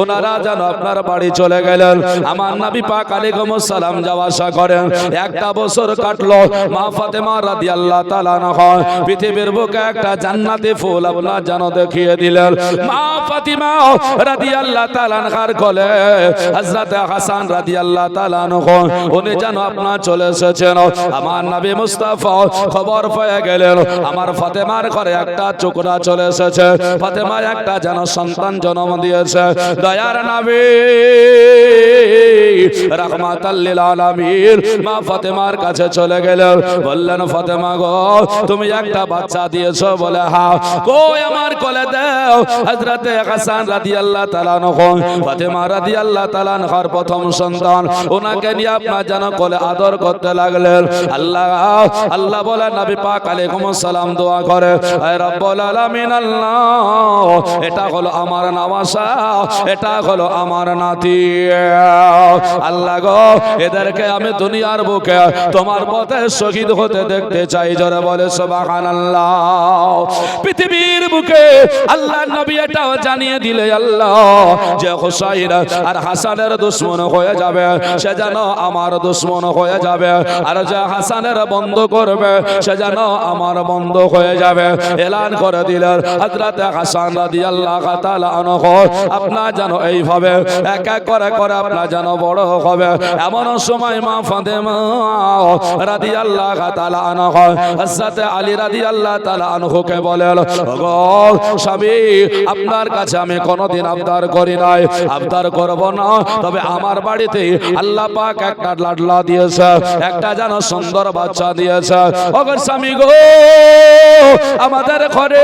ওনারা যেন আপনার বাড়ি চলে গেলেন। আমার নবী পাক আলাইহিস সালাম যাওয়া আসা করেন। একটা বছর কাটলো। মা ফাতেমা রাদিয়াল্লাহু তাআলা আনহা পৃথিবীর বুকে একটা জান্নাতি ফুল আপনার যেন দেখিয়ে দিলেন। মা ফাতিমা রাদিয়াল্লাহু তাআলা আনহার কোলে হযরত হাসান রাদিয়াল্লাহু তাআলা আনহু উনি যেন আপনার চলে এসেছেন। আমার নবী মুস্তাফা খবর পেয়ে গেলেন আমার ফাতেমার ঘরে একটা টুকরা চলে এসেছে। ফাতেমা একটা যেন সন্তান জন্ম দিয়েছে। দয়ার নবী রাহমাতাল লিল আলামিন মা ফাতেমার কাছে চলে গেলেন। বললেন ফাতেমা গো তুমি একটা বাচ্চা দিয়েছো বলে হ্যাঁ। কই আমার কোলে দাও। হযরত হাসান রাদিয়াল্লাহু তাআলা আনহু ফাতেমা রাদিয়াল্লাহু তাআলা আনহার প্রথম সন্তান ওনাকে নিয়ে আপনার যেন কোলে আদর করতে লাগলেন। আল্লাহ বলে নবী পাক আলাইহিস সালাম দোয়া করে হে রব্বুল আলামিন আল্লাহ এটা হলো আমার নওয়াসা, এটা হলো আমার নাতি। আল্লাহ গো এদেরকে আমি দুনিয়ার বুকে তোমার পথে শহীদ হতে দেখতে চাই। জোরে বলে সুবহানাল্লাহ। পৃথিবীর বুকে আল্লাহ নবী এটাও জানিয়ে দিলে আল্লাহ যে হুসাইন আর হাসানের দুশমন হয়ে যাবে সে যেন আমার দুশমন হয়ে যাবে, আর যে হাসানের বন্ধ করবে সে যেন আমার বন্ধ হয়ে যাবে। এলান করে দিলেন হযরত হাসান রাদিয়াল্লাহু তাআলা আনহু আপনার যেন এইভাবে এক এক করে করে আপনার যেন বড় হবে। এমন সময় মা ফাতেমা রাদিয়াল্লাহু তাআলা আনহা হযরত আলী রাদিয়াল্লাহু তাআলা আনহুকে বলেন ওগো স্বামী আপনার কাছে আমি কোনোদিন আবদার করি নাই, আবদার করব না, তবে আমার বাড়িতে আল্লাহ পাক একটা লাডলা দিয়েছে, একটা যেন সুন্দর বাচ্চা দিয়েছে। ওগো স্বামী গো আমাদের ঘরে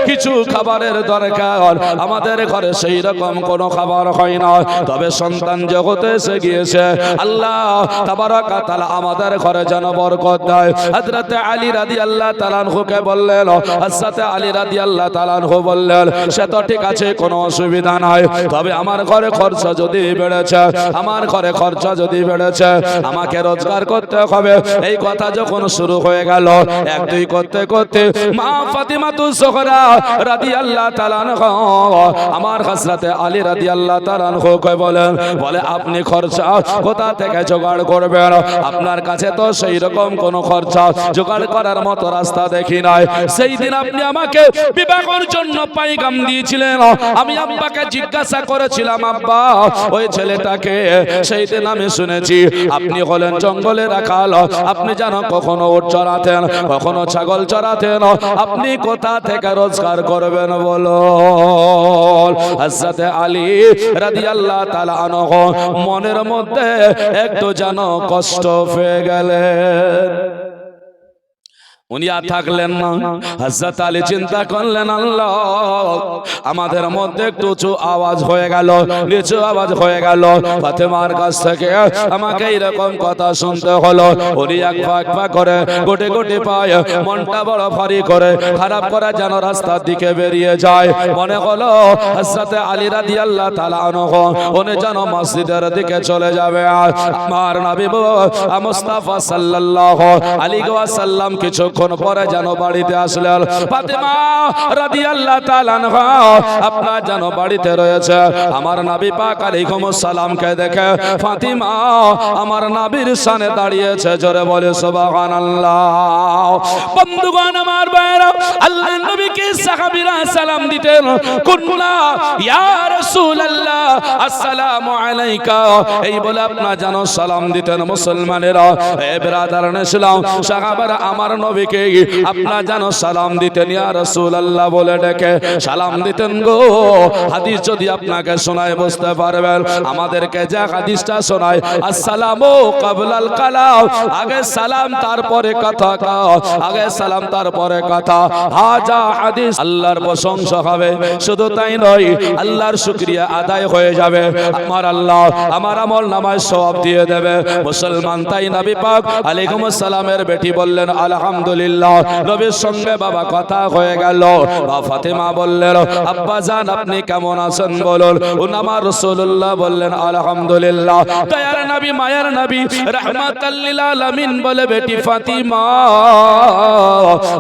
কিছু খাবারের দরকার, আমাদের ঘরে সেই রকম কোনো খাবার হয় না, তবে সন্তান জগতে এসে গিয়েছে আল্লাহ তাবারক ওয়া তাআলা আমাদের ঘরে যেন বরকত দেয়। হযরত আলী রাদিয়াল্লাহু তাআলা আনহুকে বললেন, হযরত আলী রাদিয়াল্লাহু তাআলা আনহু বললেন সে তো ঠিক আছে কোনো অসুবিধা নাই, তবে আমার ঘরে খরচা যদি বেড়েছে, আমার ঘরে খরচা যদি বেড়েছে আমাকে রোজগার করতে হবে। এই কথা যখন শুরু হয়ে গেল এক দুই করতে করতে মা ফাতিমাতুজ জোহরা রাদিয়াল্লাহু তাআলা আনহা আমার হযরত আলী রাদিয়াল্লাহু তাআলা আনহুকে বলেন বলে আপনি খরচা কোথা থেকে জোগাড় করবেন? আপনার কাছে তো সেই রকম কোনো খরচা জোগাড় করার মতো রাস্তা দেখি নাই। সেই দিন আপনি আমাকে বিবাহের জন্য পাইগাম দিয়েছিলেন, আমি আব্বাকে জিজ্ঞাসা করেছিলাম আব্বা ওই ছেলেটাকে, সেই দিন আমি শুনেছি আপনি হলেন জঙ্গলে রাখাল, আপনি যেন কখনো উট চড়াতেন কখনো ছাগল চড়াতেন, আপনি কোথা থেকে রোজগার করবেন বলো? হযরত আলী রাদিয়াল্লাহু তাআলা আনহু মনের মধ্যে একটু যেন কষ্ট পেয়ে গেলেন। উনি আর থাকলেন না। হযরত আলী চিন্তা করলেন আল্লাহ আমাদের মধ্যে একটু উঁচু আওয়াজ হয়ে গেল, নিচু আওয়াজ হয়ে গেল, ফাতেমার কাছ থেকে আমাকে এরকম কথা শুনতে হলো। উনি এক পা করে গোটে গোটে পায় মনটা বড় ভারী করে খারাপ করে যেন রাস্তার দিকে বেরিয়ে যায়। মনে হলো হযরত আলী রাদিয়াল্লাহু তাআলা আনহু উনি যেন মসজিদের দিকে চলে যাবে। আমার নবী মুস্তাফা সাল্লাল্লাহু আলাইহি ওয়াসাল্লাম কিছু পরে যেন বাড়িতে আসলেন। ফাতেমা রাদিয়াল্লাহু তাআলা আনহা আপনার যেন বাড়িতে রয়েছে। আমার নবী পাক আলাইহিস সালামকে দেখে ফাতিমা আমার নবীর সামনে দাঁড়িয়েছে। জোরে বলে সুবহানাল্লাহ। বন্ধুগণ আমার ভাইরা আল্লাহর নবীকে সাহাবীরা সালাম দিতেন কুল্লা ইয়া রাসূলুল্লাহ আসসালামু আলাইকা এই বলে আপনার যেন সালাম দিতেন মুসলমানেরা। এ ব্রাদার ইসলাম সাহাবারা আমার নবী আপনার যেন সালাম দিতেন ইয়া রাসূলুল্লাহ বলে ডেকে সালাম দিতেন গো। হাদিস যদি আপনাকে শোনায় বুঝতে পারবেন, আমাদেরকে যে হাদিসটা শোনায় আসসালামু ক্বাবলাল কালাম, আগে সালাম তারপরে কথা, আগে সালাম তারপরে কথা, হাজা হাদিস। আল্লাহর প্রশংসা হবে, শুধু তাই নয় আল্লাহর শুকরিয়া আদায় হয়ে যাবে। আমার আল্লাহ আমার আমল নামায় সওয়াব দিয়ে দেবে। মুসলমান তাই নবী পাক আলাইহিস সালামের বেটি বললেন আলহামদুলিল্লাহ আলহামদুলিল্লাহ নবীর সঙ্গে বাবা কথা হয়ে গেল। ফাতেমা বললেন আব্বা জান আপনি কেমন আছেন বলুন। আমার রাসূলুল্লাহ বললেন আলহামদুলিল্লাহ। দয়ার নবী মায়ার নবী রাহমাতাল লিল আলামিন বলে বেটি ফাতিমা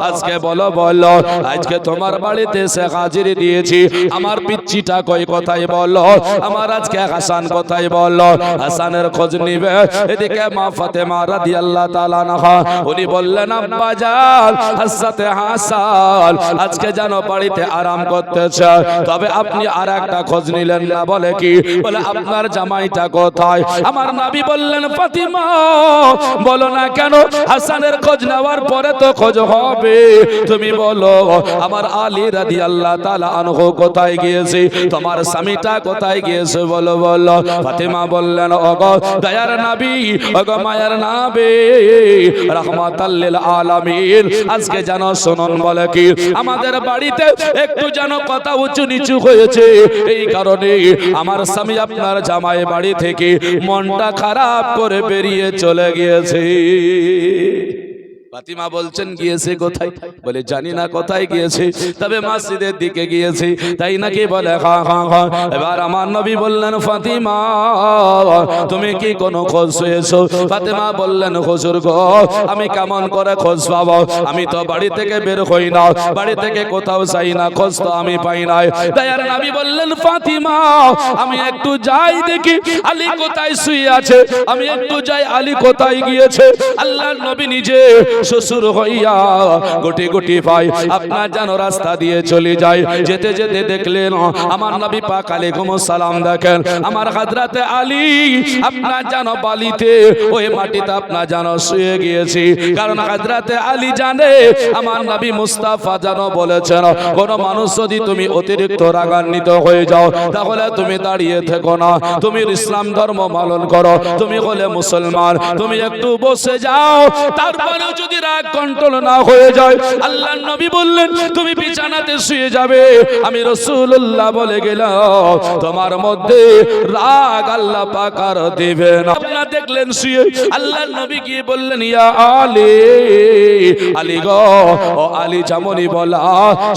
আজকে বলো বলো আজকে তোমার বাড়িতে এসে হাজির দিয়েছি, আমার পিচ্চিটা কই কোথায় বলো, আমার আজকে হাসান কোথায় বলো। হাসানের খোঁজ নিবে। এদিকে মা ফাতেমা রাদিয়াল্লাহু তাআলা আনহা উনি বললেন আব্বা জান হযরত হাসান আজকে জানো বাড়িতে আরাম করতেছে, তবে আপনি আর একটা খোঁজ নিলেন না। বলে কি? বলে আপনার জামাইটা কোথায়? আমার নবী বললেন ফাতিমা বলো না কেন, হাসানের খোঁজ নেওয়ার পরে তো খোঁজ হবে, তুমি বলো আমার আলী রাদিয়াল্লাহু তাআলা আনহু কোথায় গিয়েছে, তোমার স্বামীটা কোথায় গিয়েছে বলো বলো। ফাতিমা বললেন ওগো দয়ার নবী ওগো মায়ার নবী রাহমাতাল লিল আলামিন আজকে জানো শুনুন। বলে কি? আমাদের বাড়িতে একটু যেন কথা উঁচু নিচু হয়েছে, এই কারণে আমার স্বামী আপনার জামাই বাড়ি থেকে মনটা খারাপ করে বেরিয়ে চলে গিয়েছে। ফাতিমা বলছেন গিয়েছে কোথায়? বলে জানি না কোথায় গিয়েছে, তবে মসজিদের দিকে গিয়েছে। তাই নাকি? বলে হ্যাঁ হ্যাঁ হ্যাঁ। এবার আমার নবী বললেন ফাতিমা তুমি কি কোনো খোঁজ পেয়েছো? ফাতিমা বললেন হুজুর গো আমি কেমন করে খোঁজ পাবো, আমি তো বাড়ি থেকে বের হই না, বাড়ি থেকে কোথাও যাই না, খোঁজ তো আমি পাই নাই। দয়ার নবী বললেন ফাতিমা আমি একটু যাই দেখি আলী কোথায় শুয়ে আছে, আমি একটু যাই আলী কোথায় গিয়েছে। আল্লাহর নবী নিজে শ্বশুর হইয়া গুটি গুটি ভাই আপনার যেন রাস্তা দিয়ে চলে যায়। যেতে যেতে দেখলেন আমার নবী পাক আলাইহিস সালাম দেখেন আমার হযরতে আলী আপনার যেন বালিতে ওই মাটিতে আপনার যেন শুয়ে গিয়েছি। কারণ হযরতে আলী জানে আমার নবী মুস্তাফা যেন বলেছেন কোন মানুষ যদি তুমি অতিরিক্ত রাগান্বিত হয়ে যাও তাহলে তুমি দাঁড়িয়ে থেকো না, তুমি ইসলাম ধর্ম পালন করো, তুমি হলে মুসলমান, তুমি একটু বসে যাও। তারপরে যদি রাগ কন্ট্রোল না হয়ে যায় আল্লাহর নবী বললেন তুমি বিছানাতে শুয়ে যাবে। আমি রাসূলুল্লাহ বলে গেলাম তোমার মধ্যে রাগ আল্লাহ পাক আর দিবে না। আপনারা দেখলেন শুয়ে, আল্লাহর নবী গিয়ে বললেন ইয়া আলী আলী গো ও আলী যেমনই বলা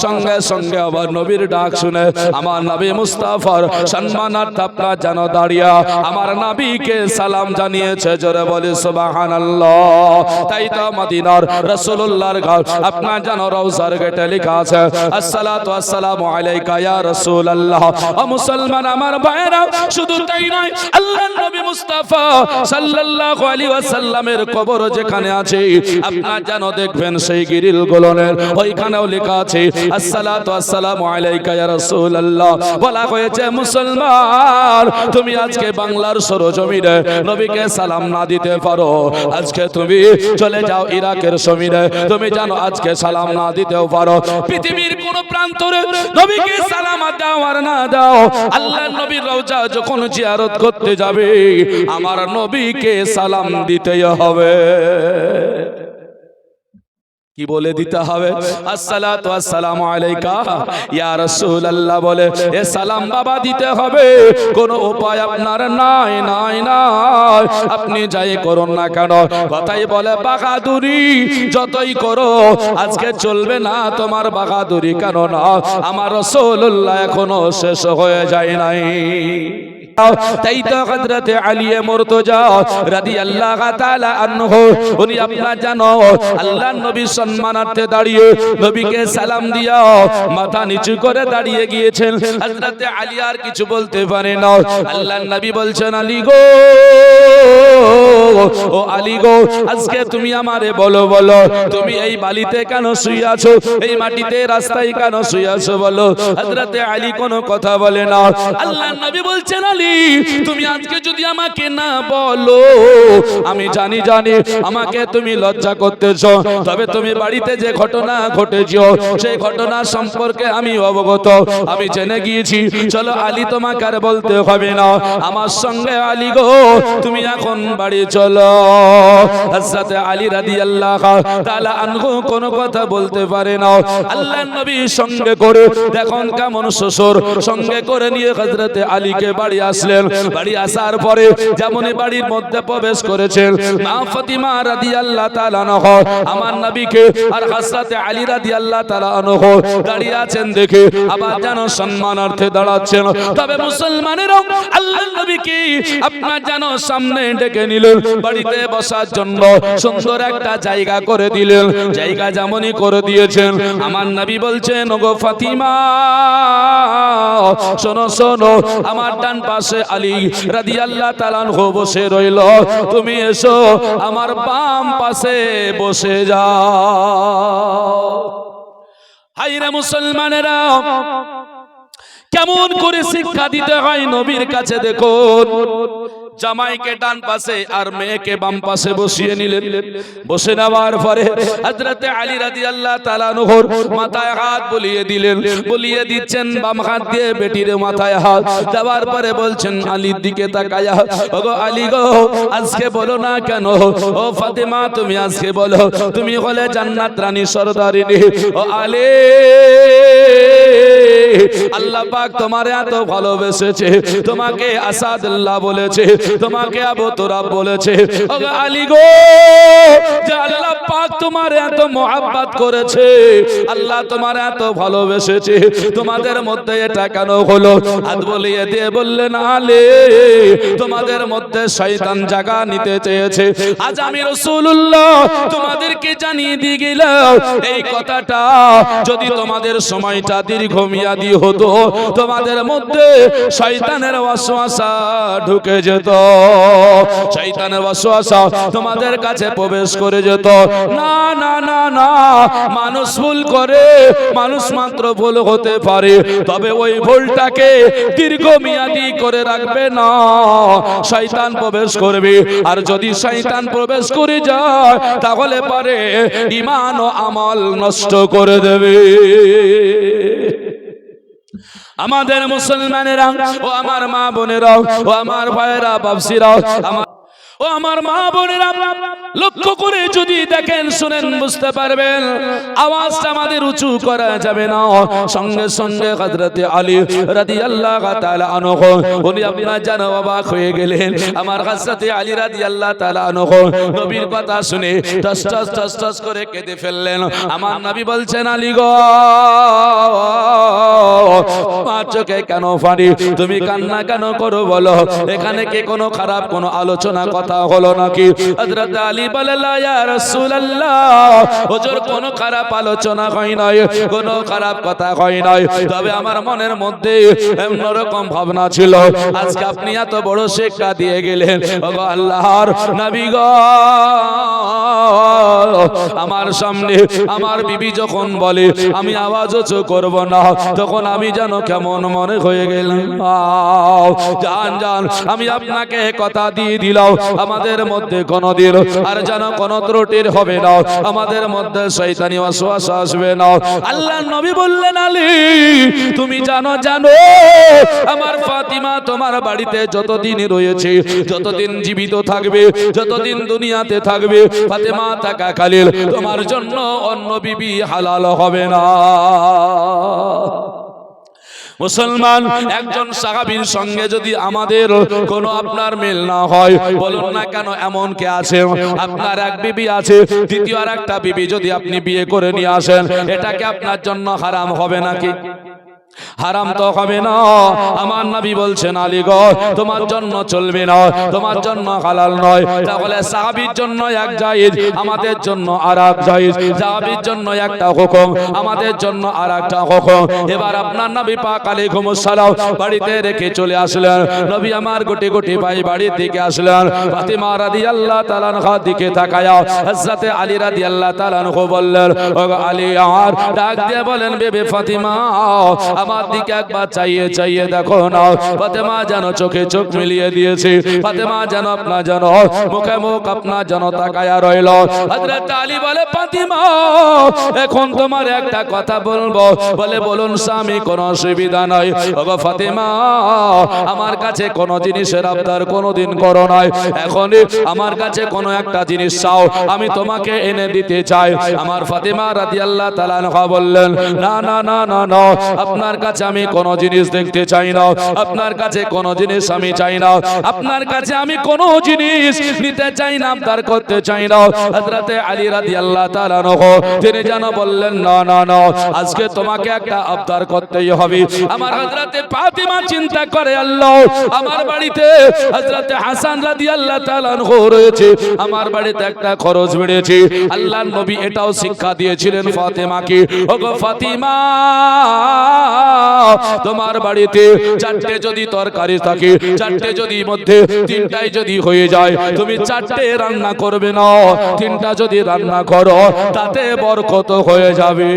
সঙ্গে সঙ্গে আবার নবীর ডাক শুনে আমার নবী মুস্তাফার সম্মানার্থে আপনার যেন দাঁড়িয়ে আমার নবীকে সালাম জানিয়েছে। জোরে বলে সুবহানাল্লাহ। তাই তো মদিনার রাসূলুল্লাহর ঘর আপনার যেন রওজার গেটে লেখা আছে আসসালাতু আসসালামু আলাইকা ইয়া রাসূলুল্লাহ। ও মুসলমান আমার ভাইরা, শুধু তাই নয় আল্লাহর নবী মুস্তাফা সাল্লাল্লাহু আলাইহি ওয়াসাল্লামের কবর যেখানে আছে আপনার যেন দেখবেন সেই গিরিল গোলনের ওইখানেও লেখা আছে আসসালাতু আসসালামু আলাইকা ইয়া রাসূলুল্লাহ। বলা হয়েছে মুসলমান তুমি আজকে বাংলার সরজমিনে নবীকে সালাম না দিতে পারো, আজকে তুমি চলে যাও ইরাকের জমিনে, তুমি জানো আজকে সালাম না দিতেও পারো। পৃথিবীর কোন প্রান্তরে নবীকে সালাম দাও আর না দাও, আল্লাহর নবীর রওজা যখন জিয়ারত করতে যাবে আমার নবীকে সালাম দিতেই হবে। কি বলে দিতে হবে? আসসালাতু আসসালামু আলাইকা ইয়া রাসূলুল্লাহ বলে এ সালাম বাবা দিতে হবে। কোন উপায় আপনার নাই নাই নাই, আপনি যাই করুন না কেন। কথাই বলে বাহাদুরি যতই করো আজকে চলবে না তোমার বাহাদুরি, কেন না আমার রাসূলুল্লাহ এখনো শেষ হয়ে যায় নাই। তাই তো হযরতে আলী মুর্তজা রাদিয়াল্লাহু তাআলা আনহু উনি আপনারা জানো আল্লাহর নবীর সম্মানার্থে দাঁড়িয়ে নবীকে সালাম দিয়া মাথা নিচু করে দাঁড়িয়ে গিয়েছেন। হযরতে আলী আর কিছু বলতে পারে না। আল্লাহর নবী বলছেন আলী গো ও আলী গো আজকে তুমি আমারে বলো বলো তুমি এই বালিতে কেন শুয়ে আছো, এই মাটিতে রাস্তায় কেন শুয়ে আছো বলো। হযরতে আলী কোনো কথা বলে না। আল্লাহর নবী বলছেন আলী তুমি আজকে যদি আমাকে না বলো আমি জানি জানি আমাকে তুমি লজ্জা করতেছো, তবে তুমি বাড়িতে যে ঘটনা ঘটেছো সেই ঘটনা সম্পর্কে আমি অবগত, আমি জেনে গিয়েছি। চলো আলী তোমাকে আর বলতে হবে না, আমার সঙ্গে আলী গো তুমি এখন বাড়ি চলো। হযরত আলী রাদিয়াল্লাহু তাআলা আনহু কোনো কথা বলতে পারে না। আল্লাহর নবী সঙ্গে করে দেখুন কেমন শ্বশুর সঙ্গে করে নিয়ে হযরত আলীকে বাড়ি আসলেন। বাড়ি আসার পরে যেমনই বাড়ির মধ্যে প্রবেশ করেছেন, মা ফাতিমা রাদিয়াল্লাহু তাআলা আনহা আমার নবীকে আর হযরত আলী রাদিয়াল্লাহু তাআলা আনহু দাঁড়িয়ে আছেন দেখে আবার যেন সম্মানার্থে দাঁড়াচ্ছেন। তবে মুসলমানেরা আল্লাহর নবীকে আপনার যেন সামনে ডেকে নিলেন, বাড়িতে বসার জন্য সুন্দর একটা জায়গা করে দিলেন। জায়গা যেমনই করে দিয়েছেন, আমার নবী বলছেন, ওগো ফাতিমা শোনো শোনো, আমার ডান পাশে আলী রাদিয়াল্লাহু তাআলা আনহু বসে রইল, তুমি এসো আমার বাম পাশে বসে যাও। হায়রে মুসলমানেরা, কেমন করে শিক্ষা দিতে হয় নবীর কাছে দেখুন। জামাইকে ডান পাশে আর মেয়েকে বাম পাশে বসিয়ে নিলেন। বসে নেওয়ার পরে হযরত আলী রাদিয়াল্লাহু তাআলা আনহুর মাথায় হাত বুলিয়ে দিলেন। বুলিয়ে দিচ্ছেন বাম হাত দিয়ে বেটির মাথায় হাত দেওয়ার পরে বলছেন আলীর দিকে তাকায়া, ওগো আলী গো, আজকে বলো না কেন, ও ফাতেমা তুমি আজকে বলো, তুমি হলে জান্নাত রানী সরদারিনী। ও আলী, আল্লাহ পাক তোমারে এত ভালোবেসেছে, তোমাকে আসাদুল্লাহ বলেছে, তোমাকে আবু তুরাব বলেছে। ওগো আলী গো, যে আল্লাহ পাক তোমারে এত মহব্বত করেছে, আল্লাহ তোমারে এত ভালোবেসেছে, তোমাদের মধ্যে এটা কেন হলো? হাত বলিয়ে দিয়ে বললেন, আলী, তোমাদের মধ্যে শয়তান জায়গা নিতে চেয়েছে। আজ আমি রাসূলুল্লাহ তোমাদেরকে জানিয়ে দিয়ে গেলাম, এই কথাটা যদি তোমাদের সময়টা দীর্ঘমেয়াদী হতো, তোমাদের মধ্যে শয়তানের ওয়াসওয়াসা ঢুকে যেত, শয়তানের ওয়াসওয়াসা তোমাদের কাছে প্রবেশ করে যেত। না না না না, মানুষ ভুল করে, মানুষ মাত্র ভুল হতে পারে, তবে ওই ভুলটাকে দীর্ঘমেয়াদী করে রাখবে না, শয়তান প্রবেশ করবে। আর যদি শয়তান প্রবেশ করে যায়, তাহলে পারে ঈমান ও আমল নষ্ট করে দেবে। আমাদের মুসলমানেরা, ও আমার মা বোনেরা, ও আমার ভাইয়েরা, বাপসিরা, ও আমার মা বোনেরা, লক্ষ্য করে যদি দেখেন, শুনেন, বুঝতে পারবেন আওয়াজটা আমাদের উঁচু করা যাবে না। সঙ্গে সঙ্গে হযরত আলী রাদিয়াল্লাহু তাআলা আনহু উনি আপনারা জানো অবাক হয়ে গেলেন। আমার হযরত আলী রাদিয়াল্লাহু তাআলা আনহু নবীর কথা শুনে টস টস টস টস করে কেঁদে ফেললেন। আমার নবী বলছেন, আলী গো, তোমার চোখে কেন পানি, তুমি কান্না কেন করো বলো? এখানে কি কোনো খারাপ কোনো আলোচনা কথা হলো নাকি? হযরত আলী বলে, লা ইয়া রাসূলুল্লাহ, হুজুর কোনো খারাপ আলোচনা হয় নাই, কোনো খারাপ কথা হয় নাই, তবে আমার মনের মধ্যে অন্যরকম ভাবনা ছিল। আজকে আপনি এত বড় শিক্ষা দিয়ে গেলেন, ওগো আল্লাহর নবী গো, আমার সামনে আমার বিবি যখন বলে আমি আওয়াজ উঁচু করব না, তখন আমি যেন কেমন মনে হয়ে গেলাম। জান জান, আমি আপনাকে কথা দিয়ে দিলাম, আমাদের মধ্যে কোনদিন আর যেন কোন ত্রুটির হবে না, আমাদের মধ্যে শয়তানি ওয়াসওয়াসা আসবে না। আল্লাহর নবী বললেন, আলী তুমি জানো জানো আমার ফাতিমা তোমার বাড়িতে যতদিন রয়েছে, যতদিন জীবিত থাকবে, যতদিন দুনিয়াতে থাকবে, ফাতিমা থাকাকালীন তোমার জন্য অন্য বিবি হালাল হবে না। মুসলমান, একজন সাহাবীর সঙ্গে যদি আমাদের কোনো আপনার মিল না হয়, বলুন না কেন এমন কে আছে? আপনার এক বিবি আছে, দ্বিতীয় আর একটা বিবি যদি আপনি বিয়ে করে নিয়ে আসেন, এটা কি আপনার জন্য হারাম হবে নাকি? হারাম তো হবে না। আমার নবী বলছেন, আলী গো, তোমার জন্য চলবে না, তোমার জন্য হালাল নয়। তাহলে সাহাবীর জন্য এক জায়েজ, আমাদের জন্য আরেক জায়েজ। সাহাবীর জন্য একটা হুকুম, আমাদের জন্য আরেকটা হুকুম। এবার আপনার নবী পাক আলাইহিস সালাম বাড়িতে রেখে চলে আসলেন। নবী আমার গুটি গুটি ভাই বাড়ির দিকে আসলেন। ফাতিমা রাদিয়াল্লাহু তাআলা আনহার দিকে তাকায়া হযরত আলী রাদিয়াল্লাহু তাআলা আনহু বললেন, ও আলী, আর ডাক দিয়ে বলেন, বেবি ফাতিমা, আমার দিকে একবার চাইয়ে চাইয়ে দেখো না। ফাতেমা যেন চোখে চোখ মিলিয়ে দিয়েছে, ফাতেমা যেন আপনার যেন মুখে মুখ আপনার যেন তাকায়া রইল। হযরত আলী বলে, ফাতিমা, এখন তোমার একটা কথা বলবো। বলে, বলুন স্বামী, কোনো অসুবিধা নাই। ওগো ফাতেমা, আমার কাছে কোনো জিনিসের আবদার কোনোদিন করো নাই, এখন আমার কাছে কোনো একটা জিনিস চাও, আমি তোমাকে এনে দিতে চাই। আমার ফাতেমা রাদিয়াল্লাহু তাআলা আনহা বললেন, না না না না না, আপনার আপনার কাছে আমি কোনো জিনিস দেখতে চাই না, আপনার কাছে কোনো জিনিস আমি চাই না, আপনার কাছে আমি কোনো জিনিস নিতে চাই না, আবদার করতে চাই না। হযরতে আলী রাদিয়াল্লাহু তাআলা আনহু তিনি যেন বললেন না না না, আজকে তোমাকে একটা আবদার করতেই হবে। আমার হযরতে ফাতিমা চিন্তা করে, আল্লাহ আমার বাড়িতে হযরতে হাসান রাদিয়াল্লাহু তাআলা আনহু রয়েছে, আমার বাড়িতে একটা খরচ বেড়েছে। আল্লাহর নবী এটাও শিক্ষা দিয়েছিলেন ফাতিমাকে, ওগো ফাতিমা তোমার বাড়িতে চারটে যদি তরকারি থাকে, চারটে যদি মধ্যে তিনটাই যদি হয়ে যায়, তুমি চারটে রান্না করবে না, তিনটা যদি রান্না করো তাতে বরকত হয়ে যাবে।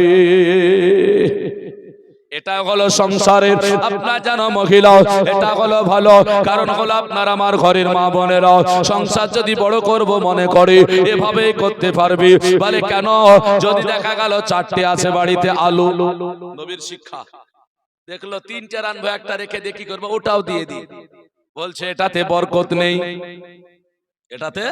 এটা হলো সংসারের আপনার জানো মহিলা, এটা হলো ভালো, কারণ হলো আপনার আমার ঘরের মা বোনেরা সংসার যদি বড় করব মনে করে এভাবেই করতে পারবে। বলে কেন? যদি দেখা গেল চারটে আছে বাড়িতে আলু, নবীর শিক্ষা দেখলো তিনটে রানবো, একটা রেখে দিয়ে কি করবো? ওটাও দিয়ে দিই। বলছে এটাতে বরকত নেই, এটাতে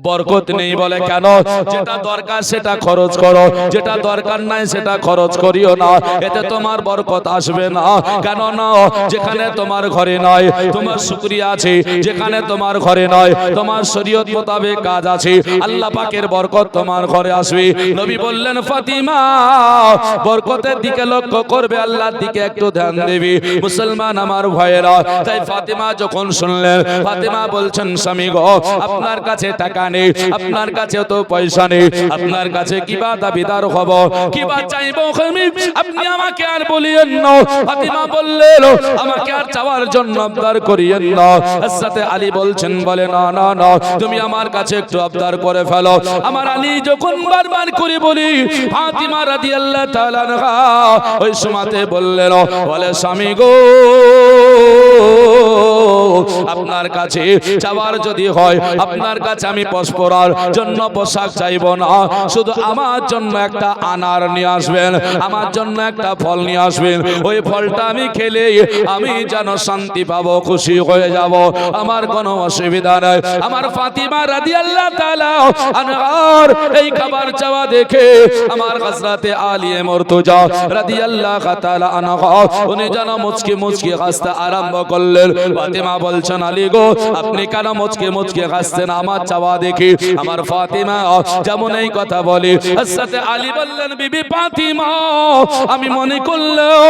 বরকত নেই। বলে কেন? যেটা দরকার সেটা খরচ করো, যেটা দরকার নাই সেটা খরচ করিও না, এতে তোমার বরকত আসবে না। কেন না? যেখানে তোমার ঘরে নয় তোমার শুকরিয়া আছে, যেখানে তোমার ঘরে নয় তোমার শরীয়ত মোতাবেক কাজ আছে, আল্লাহ পাকের বরকত তোমার ঘরে আসবে। নবী বললেন ফাতিমা বরকতের দিকে লক্ষ্য করবে, আল্লাহর দিকে একটু ধ্যান দেবে। মুসলমান আমার ভাইয়েরা, তাই ফাতিমা যখন শুনলেন, ফাতিমা বলছেন স্বামী গো আপনার কাছে টাকা নেই, আপনার কাছে তো পয়সা নেই, আপনার কাছে কিবা দাবিদার হব, কিবা চাইবো আমি, আপনি আমাকে আর বলিয়েন না। ফাতিমা বললেন আমাকে আর চাওয়ার জন্য আবদার করিয়েন না। হযরতে আলী বলছেন, বলে না না না, তুমি আমার কাছে একটু আবদার করে ফেলো। আমার আলী যখন বারবার করে বলি ফাতিমা রাদিয়াল্লাহু তাআলা আনহা ওই সময়তে বললেন, বলে স্বামী গো আপনার কাছে চাওয়ার যদি হয়, আপনার কাছে আমি পরস্পরার জন্য পোশাক চাইব না, শুধু আমার জন্য একটা আনার নিয়ে আসবেন, আমার জন্য একটা ফল নিয়ে আসবেন, ওই ফলটা আমি খেলে আমি যেন শান্তি পাবো, খুশি হয়ে যাব, আমার কোনো অসুবিধা নাই। আমার ফাতিমা রাদিয়াল্লাহু তাআলা আনহার এই খাবার চাওয়া দেখে আমার হযরতে আলী মুর্তজা রাদিয়াল্লাহু তাআলা আনহা উনি যেন মুচকি মুচকি হাসতে আরম্ভ করলেন। ফাতিমা বলছেন, আলী গো আপনি কেন মুচকি মুচকি হাসছেন আমার চাওয়া দেখি? আমার ফাতিমা যেমন এই কথা বলে, হযরতে আলী বললেন, বিবি ফাতিমা আমি মনে করলেও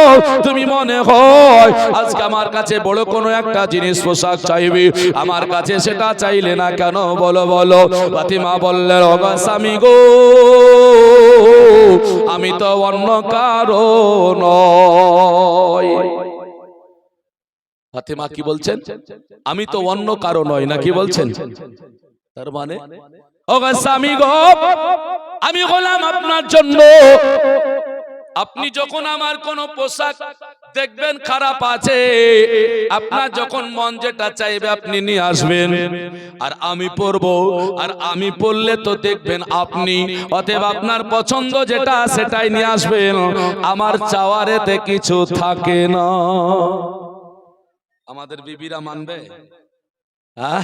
তুমি মনে হয় আজকে আমার কাছে বড় কোনো একটা জিনিস পোশাক চাইবে, আমার কাছে সেটা চাইলে না কেন বলো বলো? ফাতিমা বললেন, ও গো স্বামী গো আমি তো অন্য কারো নয়। ফাতিমা কি বলছেন? আমি তো অন্য কারো নয়, না কি বলছেন? তার মানে ও গো স্বামী গো আমি গোলাম আপনার জন্য, আপনি যখন আমার কোন পোশাক দেখবেন খারাপ আছে, আপনার যখন মন যেটা চাইবে আপনি নিয়ে আসবেন, আর আমি পরবো, আর আমি পরলে তো দেখবেন আপনি, অতএব আপনার পছন্দ যেটা সেটাই নিয়ে আসবেন, আমার চাওয়ারেতে কিছু থাকে না। আমাদের বিবিরা মানবে? হ্যাঁ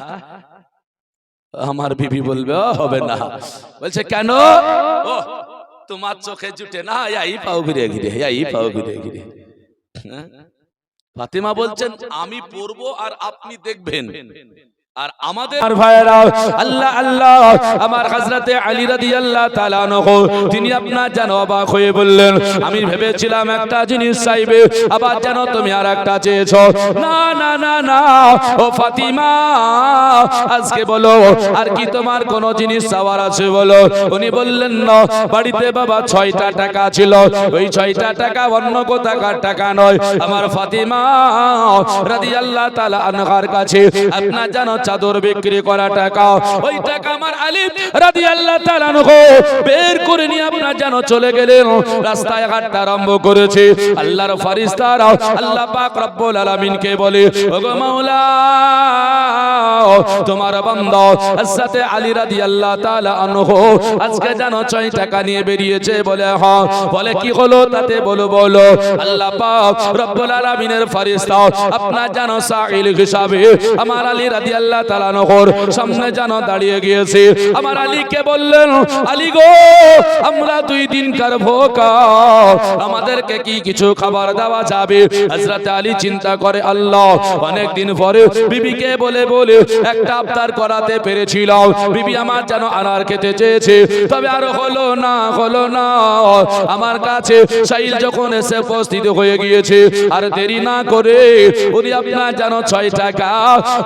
আমার বিবি বলবে হবে না। বলছে কেন? ও তোমার চোখে জুটে না, এই পাও ঘিরে ঘিরে, এই পাও ঘিরে ঘিরে। ফাতিমা বলছেন আমি পড়বো আর আপনি দেখবেন। আর আমাদের ভাইয়েরা আল্লাহ আল্লাহ আমার হযরতে আলী রাদিয়াল্লাহু তাআলা আনহু তিনি আপনার যেন অবাক হয়ে বললেন, আমি ভেবেছিলাম একটা জিনিস চাইবে, আবার যেন তুমি আর একটা চেয়েছো। না না না না ও ফাতিমা আজকে বলো আর কি তোমার কোন জিনিস চাওয়ার আছে বলো? উনি বললেন না, বাড়িতে বাবা 6টা টাকা ছিল, ওই 6টা টাকা অন্য কোথাকার টাকা নয়, আমার ফাতিমা রাদিয়াল্লাহু তাআলা আনহার কাছে আপনার যেন চাদর বিক্রি করা টাকা, ওই টাকা আমার আলী রাদিয়াল্লাহু তাআলা আনহু বের করে নিয়ে আপনার যেন চলে গেলেন, রাস্তায় হাঁটতে আরম্ভ করেছে। আল্লাহর ফেরেশতারা আল্লাহ পাক রব্বুল আলামিনকে বলে, ওগো মাওলা তোমার বান্দা হযরত আলী রাদিয়াল্লাহু তাআলা আনহু আজকে জানো 6 টাকা নিয়ে বেরিয়েছে বলে হ্যাঁ বলে কি হলো তাতে বলো বলো আল্লাহ পাক রব্বুল আলামিনের ফেরেশতা আপনার জানো সাইল হিসাবে আমার আলী রাদিয়াল্লাহু তাআলা আনহুর সামনে জানো দাঁড়িয়ে গিয়েছে আমার আলীকে বললেন আলী গো আমরা 2 দিনকার ভোকা আমাদেরকে কি কিছু খাবার দেওয়া যাবে হযরত আলী চিন্তা করে আল্লাহ অনেক দিন পরে বিবিকে বলে বলে একটা আবদার করাতে পেরেছিলাম বিবি আমার জানো আনার খেতে চেয়েছে তবে আর হলো না আমার কাছে সাইল যখন এসে উপস্থিত হয়ে গিয়েছে আর দেরি না করে উনি আপনার জানো 6 টাকা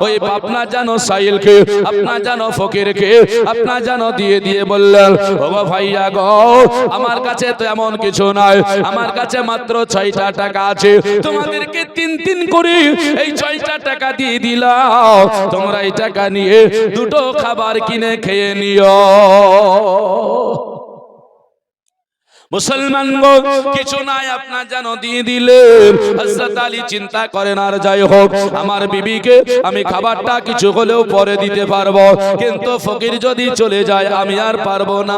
ওই আপনার জানো সাইলকে আপনার জানো ফকিরকে আপনার জানো দিয়ে বললেন ওগো ভাইয়া গো আমার কাছে তো এমন কিছু নাই আমার কাছে মাত্র 6টা টাকা আছে তোমাদেরকে 3 করে এই 6টা টাকা দিয়ে দিলাম তোমরা এই টাকা নিয়ে 2টো খাবার কিনে খেয়ে নিও মুসলমান গো কিছু নাই আপনার জানো দিয়ে দিলেন হযরত আলী চিন্তা করেন আর যাই হোক আমার বিবিকে আমি খাবারটা কিছু হলেও পরে দিতে পারবো কিন্তু ফকির যদি চলে যায় আমি আর পারবো না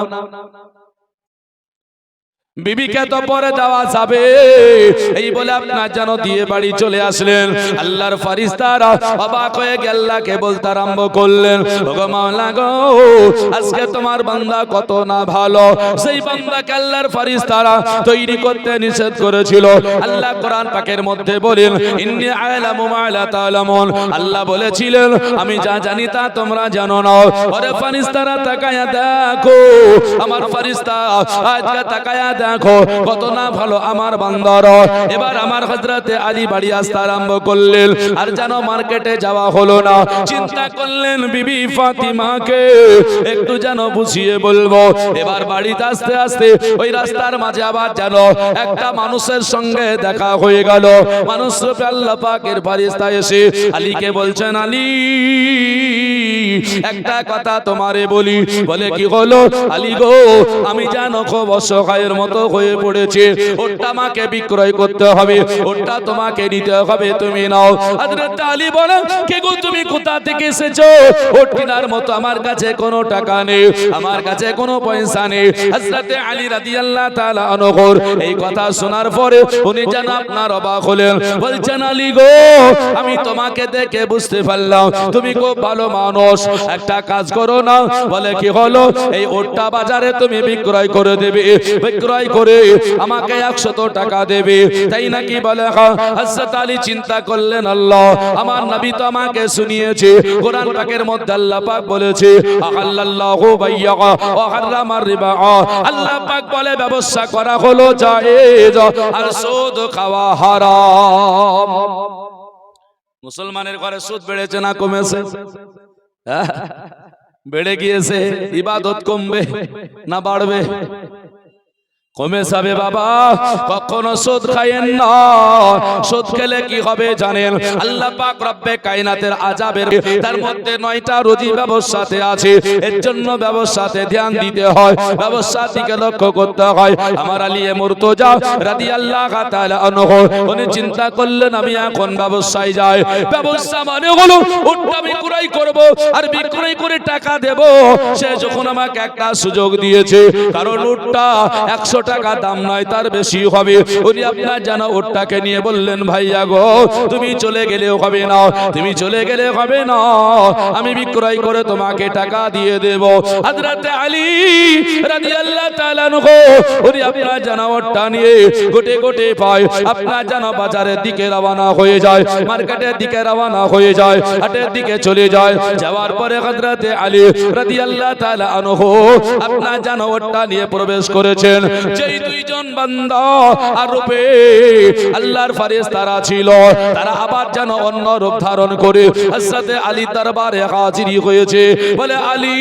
বিবিকে তো পরে দেওয়া যাবে এই বলে আপনার জানো দিয়ে বাড়ি চলে আসলেন আল্লাহর ফেরেশতারা অবাক হয়ে আল্লাহকে বলতে আরম্ভ করলেন ওগো মাওলা গো আজকে তোমার বান্দা কত না ভালো সেই বান্দাকে আল্লাহর ফেরেশতারা তৈরি করতে নিষেধ করেছিল আল্লাহ কোরআন পাকের মধ্যে বলেন ইন্নী আ'লামু মা লা তা'লামুন আল্লাহ বলেছিলেন আমি যা জানি তা তোমরা জানো না ওরে ফেরেশতারা তাকায়া দেখো আমার ফেরেশতা আজকে তাকায়া দেখো কত না ভালো আমার বান্দার এবার আমার হযরতে আলী বাড়ি আসতে আরম্ভ করলেন আর জানো মার্কেটে যাওয়া হলো না চিন্তা করলেন বিবি ফাতিমাকে একটু জানো বুঝিয়ে বলবো এবার বাড়িতে আসতে আসতে ওই রাস্তার মাঝে আবার জানো একটা মানুষের সঙ্গে দেখা হয়ে গেল মানুষ রূপে আল্লাহ পাকের ফেরেশতা এসে আলীকে বলছেন আলী একটা কথা তোমারে বলি বলে কি হলো আলী গো আমি জানো খুব অসহায়ের মতো হয়ে পড়েছে ওটা আমাকে বিক্রয় করতে হবে ওটা তোমাকে নিতে হবে তুমি নাও হযরত আলী বলেন কে গো তুমি কোথা থেকে এসেছো ওট কেনার মতো আমার কাছে কোনো টাকা নেই আমার কাছে কোনো পয়সা নেই হযরত আলী রাদিয়াল্লাহু তাআলা আনহুর এই কথা শোনার পরে উনি যেন আপনার অবাক হলেন বলছেন আলী গো আমি তোমাকে দেখে বুঝতে পারলাম তুমি খুব ভালো মানুষ একটা কাজ করো না বলে কি হলো এই ওটটা বাজারে তুমি বিক্রয় করে দেবে বিক্রয় করে আমাকে 100 টাকা দেবে তাই নাকি বলে হযরত আলী চিন্তা করলেন আল্লাহ আমার নবী তো আমাকে শুনিয়েছে কোরআন পাকের মধ্যে আল্লাহ পাক বলেছে আল্লাহু বাইয়া ওয়া হারামার রিবা আল্লাহ পাক বলে ব্যবসা করা হলো জায়েজ আর সুদ খাওয়া হারাম মুসলমানের ঘরে সুদ বেড়েছে না কমেছে বেড়ে গিয়েছে ইবাদত কমবে না বাড়বে কমে যাবে বাবা কখনো সুদ খায়েন না সুদ খেলে কি হবে জানেন আল্লাহ পাক রব্বে কায়নাতের আযাবের তার মধ্যে 9টা রুজি ব্যবসাতে আছে এর জন্য ব্যবসাতে ধ্যান দিতে হয় ব্যবসার দিকে লক্ষ্য করতে হয় আমার আলী মুর্তজা রাদিয়াল্লাহু তাআলা আনহু উনি চিন্তা করলেন আমি এখন ব্যবসায় যাই ব্যবসা মানে হলো ওটা বিক্রয় করব আর বিক্রয় করে টাকা দেব সে যখন আমাকে একটা সুযোগ দিয়েছে কারণ ওটা 100 টাকা দাম নয় তার বেশি হবে উনি আপনার জানা ওটাকে নিয়ে বললেন ভাইয়া গো তুমি চলে গেলেও হবে না তুমি চলে গেলে হবে না আমি বিক্রয় করে তোমাকে টাকা দিয়ে দেব হযরত আলী রাদিয়াল্লাহু তাআলা আনহু উনি আপনার জানা ওটা নিয়ে গোটে গোটে পায় আপনার জানা বাজারের দিকে রওনা হয়ে যায় মার্কেটের দিকে রওনা হয়ে যায় হাটের দিকে চলে যায় যাওয়ার পরে হযরত আলী রাদিয়াল্লাহু তাআলা আনহু আপনার জানা ওটা নিয়ে প্রবেশ করেছেন যেই 2 জন বান্দা আর রূপে আল্লাহর ফেরেশতারা ছিল তারা আবার যেন অন্য রূপ ধারণ করে হযরত আলী দরবারে হাজির হয়েছে বলে আলী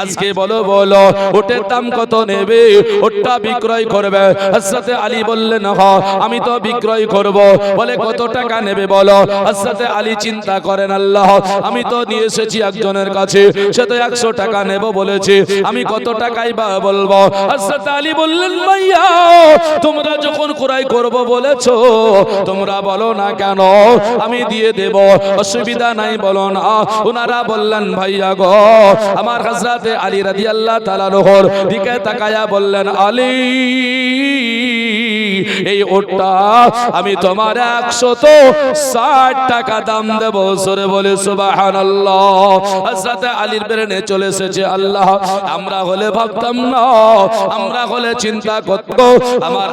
আজকে বলো বলো ওটার দাম কত নেবে ওটা বিক্রয় করবে হযরত আলী বললেন হ্যাঁ আমি তো বিক্রয় করব বলে কত টাকা নেবে বলো হযরত আলী চিন্তা করেন আল্লাহ আমি তো নিয়ে এসেছি একজনের কাছে সে তো 100 টাকা নেব বলেছে আমি কত টাকায় বা বলবো? হযরত আলী বললেন ভাইয়া তোমরা যখন ক্রয় করব বলেছো তোমরা বলো না কেন, আমি দিয়ে দেব, অসুবিধা নাই, বলো না। ওনারা বললেন ভাইয়া গো, আমার হযরত আলী রাদিয়াল্লাহু তাআলা নহর দিকে তাকায়া বললেন আলী এই ওটটা আমি তোমার 160 টাকা দাম দেব। সরে বলে সুবহানাল্লাহ। হযরত আলীর ব্রেনে চলে এসেছে আল্লাহ আমরা হলে ভাবতাম না, আমরা হলে চিন্তা করত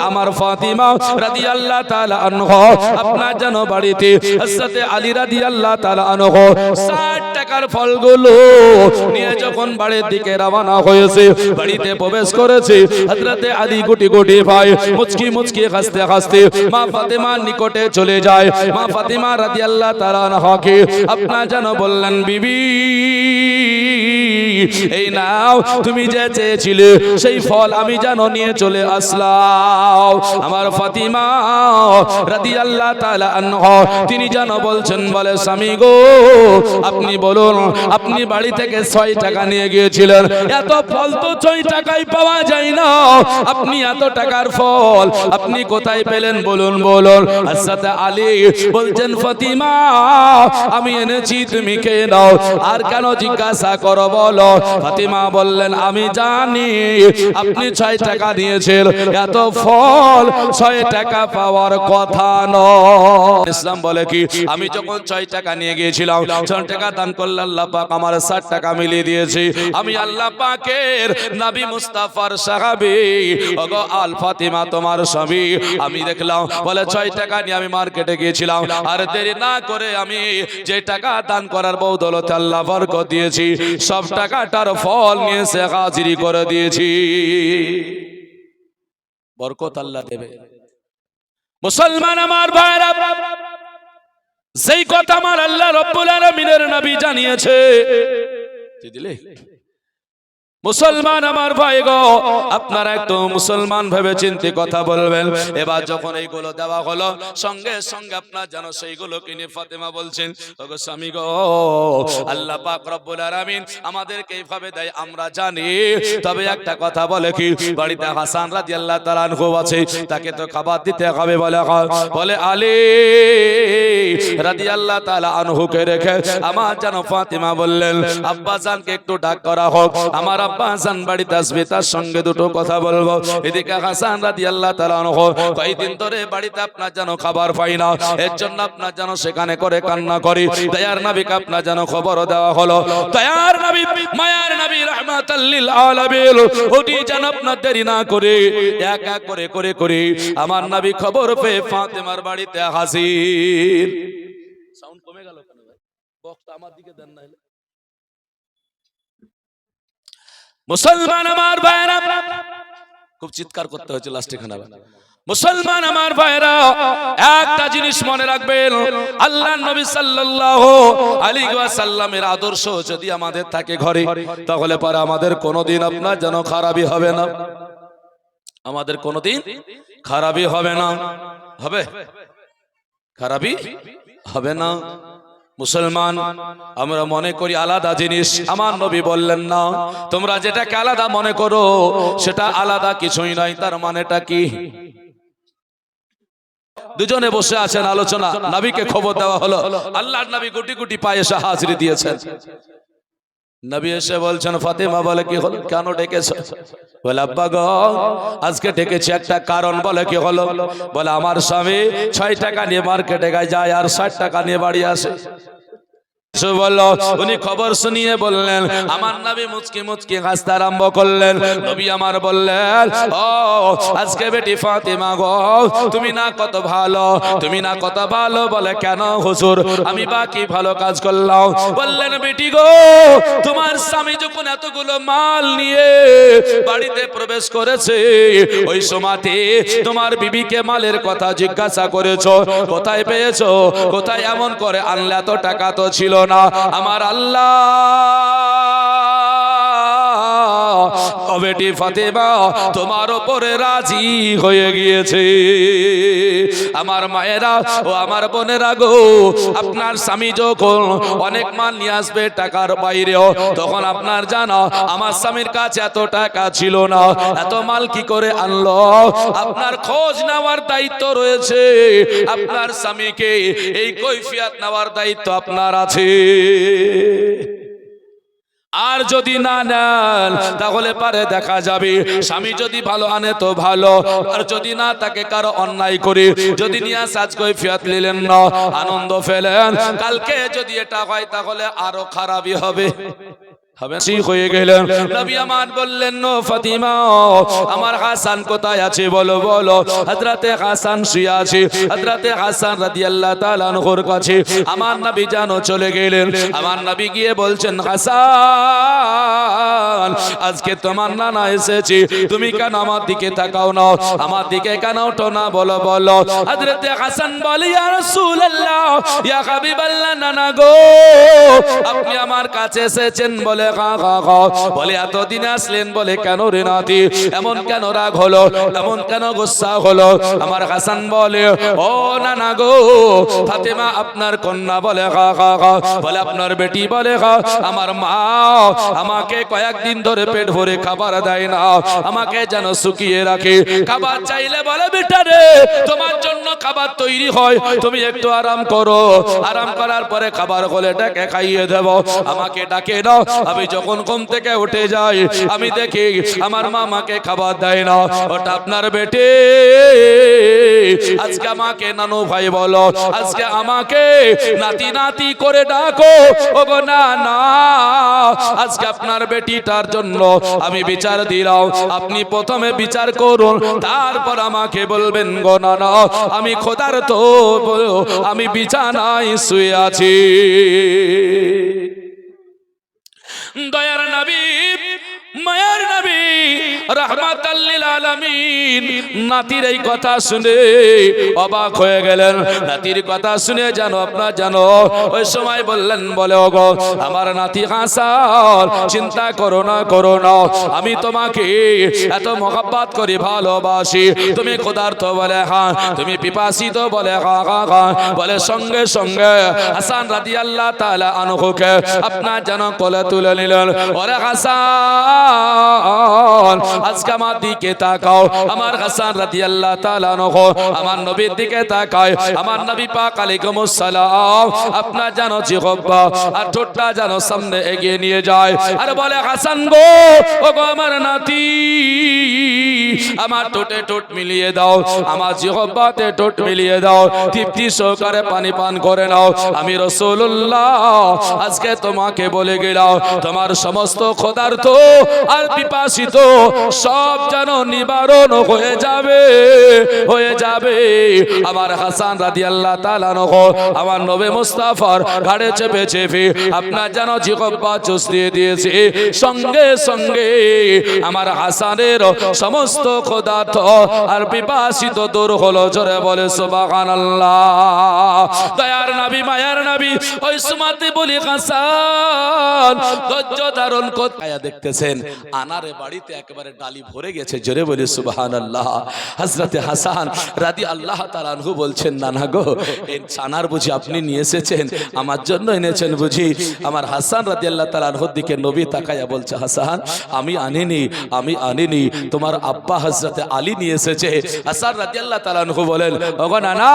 আমার ফাতিমা রাদিয়াল্লাহু তাআলা আনহা আপনার যেন বাড়িতে হযরত আলী রাদিয়াল্লাহু তাআলা আনহা 60 টাকার ফলগুলো নিয়ে যখন বাড়ির দিকে রওনা হয়েছে, বাড়িতে প্রবেশ করেছে, হযরত আলী গুটি গুটি ভাই মুচকি মুচকি হাসতে হাসতে মা ফাতেমার নিকটে চলে যায়। মা ফাতেমা রাদিয়াল্লাহু তাআলা আনহাকে আপনার যেন বললেন বিবি এই নাও তুমি যে চেয়েছিলে সেই ফল আমি যেন নিয়ে চলে আসলাম। আমার ফাতিমা রাদিয়াল্লাহু তাআলা আনহা তিনি যেন বলছেন বলে স্বামী গো আপনি বলুন আপনি বাড়ি থেকে 6 টাকা নিয়ে গিয়েছিলেন, এত ফল তো 6 টাকায় পাওয়া যায় না, আপনি এত টাকার ফল আপনি কোথায় পেলেন বলুন বলুন। হযরত আলী বলছেন ফাতিমা আমি এনেছি তুমি খেয়ে নাও, আর কেন জিজ্ঞাসা করো বলো। ফাতিমা বললেন আমি জানি আপনি 6 টাকা দিয়েছেন, এত ফল 6 টাকা পাওয়ার কথা নয়। ইসলাম বলে কি আমি যখন 6 টাকা নিয়ে গিয়েছিলাম 6 টাকা দান করলে আল্লাহ পাক আমার 60 টাকা মিলিয়ে দিয়েছে। আমি আল্লাহ পাকের নবী মুস্তাফার সাহাবী ওগো আল ফাতিমা তোমার স্বামী আমি দেখলাম বলে 6 টাকা নিয়ে আমি মার্কেটে গিয়েছিলাম, আর দেরি না করে আমি যে টাকা দান করার বদৌলতে আল্লাহ বরকত দিয়েছি সব টাকাটার ফল নিয়ে সে হাজিরি করে দিয়েছি। বরকত আল্লাহ দেবে। মুসলমান আমার ভাইরা যেই কথা আমার আল্লাহ রব্বুল আলামিনের নবী জানিয়েছে দিলে মুসলমান আমার ভাই গো আপনারা একটু মুসলমান ভেবে চিন্তে কথা বলবেন। এবার যখন এইগুলো দেওয়া হলো সঙ্গে সঙ্গে আপনার যেন সেইগুলো কিনে ফাতেমা বলছেন ওগো স্বামী গো আল্লাহ পাক রব্বুল আলামিন আমাদেরকে এইভাবে দেয় আমরা জানি, তবে একটা কথা বলে কি বাড়িতে হাসান রাদিয়াল্লাহু তাআলা আনহু আছে তাকে তো খাবার দিতে হবে বলে আলী রাদিয়াল্লাহু তাআলা আনহুকে রেখে আমার যেন ফাতেমা বললেন আব্বা জানকে একটু ডাক করা হোক, আমার আব্বা হাসান বাড়িতে আসবে তার সঙ্গে দুটো কথা বলবো। এদিকে হাসান রাদিয়াল্লাহু তাআলা আনহু কয়েকদিন ধরে বাড়িতে আপনার যেন খাবার পাই না, এর জন্য আপনার যেন সেখানে করে কান্না করি। দয়ার নবীকে আপনার যেন খবর দেওয়া হলো, দয়ার নবী মায়ার নবী রাহমাতাল লিল আলামিন ওটি যেন আপনার দেরি না করে এক এক করে করে করে আমার নবী খবর পেয়ে ফাতেমার বাড়িতে হাজির। সাউন্ড কমে গেল কেন ভাই? বক্সটা আমার দিকে দেন না। মুসলমান আমার ভাইরা খুব চিৎকার করতে হয়েছে লাস্টে খানা। মুসলমান আমার ভাইরা একটা জিনিস মনে রাখবেন আল্লাহর নবী সাল্লাল্লাহু আলাইহি ওয়াসাল্লামের আদর্শ যদি আমাদের থাকে ঘরে তাহলে পরে আমাদের কোনোদিন আপনার যেন খারাপই হবে না, আমাদের কোনোদিন খারাপই হবে না। হবে খারাপই হবে না। মুসলমান আমরা মনে করি আলাদা জিনিস, আমার নবী বললেন না তোমরা যেটাকে আলাদা মনে করো সেটা আলাদা কিছুই নয়। তার মানেটা কি? দুজনে বসে আছেন আলোচনা, নবীকে খবর দেওয়া হলো, আল্লাহর নবী গুটি গুটি পায়ে এসে হাজিরি দিয়েছেন। নবী এসে বলছেন ফাতেমা বলে কি হলো, কেন ডেকেছো? বলে আব্বা গো আজকে ডেকেছি একটা কারণ। বলে কি হলো? বলে আমার স্বামী 6 টাকা নিয়ে মার্কেটে যায় আর 60 টাকা নিয়ে বাড়ি আসে। উনি খবর শুনিয়ে বললেন, আমার নবী মুচকি মুচকি হাসতে আরম্ভ করলেন। নবী আমার বললেন ও আজকে বেটি ফাতেমা গো তুমি না কত ভালো, তুমি না কত ভালো। বলে কেন হুজুর আমি বাকি ভালো কাজ করলাম? বললেন বেটি গো তোমার স্বামী যখন এতগুলো মাল নিয়ে বাড়িতে প্রবেশ করেছে ওই সময়তে তোমার বিবিকে মালের কথা জিজ্ঞাসা করেছো, কোথায় পেয়েছো, কোথায় এমন করে আনলে, এত টাকা তো ছিল না। আমার আল্লাহ ও বেটি ফাতেমা তোমার উপরে রাজি হয়ে গিয়েছে। আমার মায়েরা ও আমার বোনেরা গো, আপনার স্বামী যখন অনেক মাল নিয়ে আসবে টাকার বাইরেও, তখন আপনার জানা আমার স্বামীর কাছে এত টাকা ছিল না, এত মাল কি করে আনলো? আপনার খোঁজ নেওয়ার দায়িত্ব রয়েছে, আপনার স্বামীকে এই কৈফিয়ত নেওয়ার দায়িত্ব আপনার আছে। আর যদি না নেন তাহলে পারে দেখা যাবে স্বামী যদি ভালো আনে তো ভালো, আর যদি না তাকে কারো অন্যায় করে যদি নিয়ে আজ কৈফিয়ত নিলেন না, আনন্দ ফেলেন, কালকে যদি এটা হয় তাহলে আরো খারাপই হবে। হয়ে গেলেন নবী আমার বললেন, নো ফাতিমা আমার হাসান কোথায় আছে বলো বলো। হযরতে হাসান শুয়ে আছে, হযরতে হাসান রাদিয়াল্লাহু তাআলা আনহুর কাছে আমার নবী জানো চলে গেলেন। আমার নবী গিয়ে বলছেন, হাসান আজকে তোমার নানা এসেছে, তুমি কেন আমার দিকে তাকাও না, আমার দিকে কেন ওঠো না বলো বলো। হযরতে হাসান বলে, ইয়া রাসূলুল্লাহ ইয়া হাবিবাল্লাহ, নানা গো আপনি আমার কাছে এসেছেন বলে বলে এতদিন আসলেন বলে কেন রে নাতি, এমন কেন রাগ হলো, এমন কেন গুসা হলো? আমার হাসান বলে, ও নানা গো ফাতেমা আপনার কন্যা বলে বলে আপনার বেটি বলে আমার মা আমাকে কয়েকদিন ধরে পেট ভরে খাবার দেয় না, আমাকে যেন শুকিয়ে রাখে। খাবার চাইলে বলে বেটা রে তোমার জন্য খাবার তৈরি হয়, তুমি একটু আরাম করো, আরাম করার পরে খাবার হলে ডেকে খাইয়ে দেব। আমাকে ডাকে দাও, আমি যখন ঘুম থেকে উঠে যাই আমি দেখি আমার মা আমাকে খাবার দেয় না। ওটা আপনার বেটে আজকে আমাকে নানু ভাই বলো, আজকে আমাকে নাতি নাতি করে ডাকো। ও গো না না, আজকে আপনার বেটিটার জন্য আমি বিচার দিলাম, আপনি প্রথমে বিচার করুন, তারপর আমাকে বলবেন গো না না আমি খোদার তো আমি বিছানায় শুয়ে আছি। দয়ার নবী মায়ার নবী রাহমাতাল লিল আলামিন নাতির এই কথা শুনে অবাক হয়ে গেলেন। নাতির কথা শুনে জানো আপনার জানো ওই সময় বললেন বলে, ওগো আমার নাতি হাসান চিন্তা করো না আমি তোমাকে এত মহব্বত করি ভালোবাসি, তুমি ক্ষুধার্ত বলে হ্যাঁ, তুমি পিপাসিত বলে হ্যাঁ বলে সঙ্গে সঙ্গে হাসান রাদিয়াল্লাহু তাআলা আনহুকে আপনার যেন কোলে তুলে নিলেন। ওরে হাসান আজকে আমার দিকে তাকাও। আমার হাসান রাদিয়াল্লাহু তাআলা আনহু আমার নবীর দিকে তাকায়, আমার নবী পাক আলাইহিস সালাম আপনার জানো জিহ্বা আর ঠোঁটটা যেন সামনে এগিয়ে নিয়ে যায় আর বলে, হাসান গো ও গো আমার নাতি আমার ঠোঁটে ঠোঁট মিলিয়ে দাও, আমার জিহ্বাতে ঠোঁট মিলিয়ে দাও, তৃপ্তি সহকারে পানি পান করে নাও। আমি রাসূলুল্লাহ আজকে তোমাকে বলে গেলাম তোমার সমস্ত ক্ষুধার্ত আর পিপাসিত সব যেন নিবারণ হয়ে যাবে হয়ে যাবে। আমার হাসান রাদিয়াল্লাহু তাআলা আনহু আমার নবী মুস্তাফার ঘাড়ে চেপে চেপে আপনার যেন জিহ্বা চুষিয়ে দিয়েছে। সঙ্গে সঙ্গে আমার হাসানের সমস্ত ক্ষুধার্ত আর পিপাসিত দূর হলো। জোরে বলে সুবহানাল্লাহ। দয়ার নবী মায়ার নবী ওই সুমাতে বলি হাসান ধৈর্য ধারণ করতে দেখতেছেন আনারে বাড়িতে একেবারে ডালি ভরে গেছে। জোরে বলি সুবহানাল্লাহ। হযরতে হাসান রাদিয়াল্লাহু তাআলা আনহু বলছেন, নানা গো এই আনার বুঝি আপনি নিয়ে এসেছেন, আমার জন্য এনেছেন বুঝি? আমার হাসান রাদিয়াল্লাহু তাআলা আনহুর দিকে নবী তাকায়া বলছে, হাসান আমি আনিনি, তোমার আব্বা হযরতে আলী নিয়ে এসেছে। হাসান রাদিয়াল্লাহু তাআলা আনহু বলেন, ওগো নানা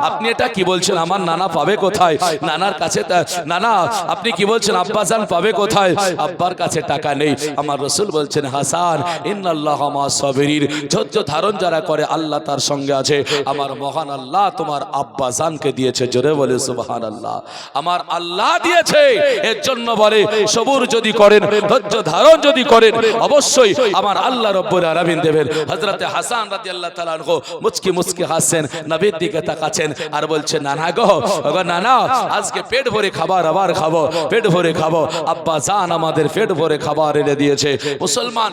আপনি এটা কি বলছেন? আমার নানা পাবে কোথায়? নানার কাছে নানা আপনি কি বলছেন? আব্বাজান পাবে কোথায়? আব্বার কাছে টাকা নেই। আমার রাসূল বলছেন, হাসান ইন্নাল্লাহা মা'আস সাবিরিন, ধৈর্য ধারণ যারা করে আল্লাহ তার সঙ্গে আছে। আমার মহান আল্লাহ তোমার আব্বাজানকে দিয়েছে। জোরে বলে সুবহানাল্লাহ। আমার আল্লাহ দিয়েছে, এর জন্য বলে সবুর যদি করেন, ধৈর্য ধারণ যদি করেন, অবশ্যই আমার আল্লাহ রব্বুল আলামিন দেবেন। হযরতে হাসান রাদিয়াল্লাহু তাআলা আনহু মুচকি মুচকি হাসেন, নবীর দিকে তাকাচ্ছেন আর বলছেন, নানা গো ওগো নানা আজকে পেট ভরে খাবার আবার খাবো, পেট ভরে খাবো। আব্বা জান আমাদের পেট ভরে খাবার এনে দিয়েছে। মুসলমান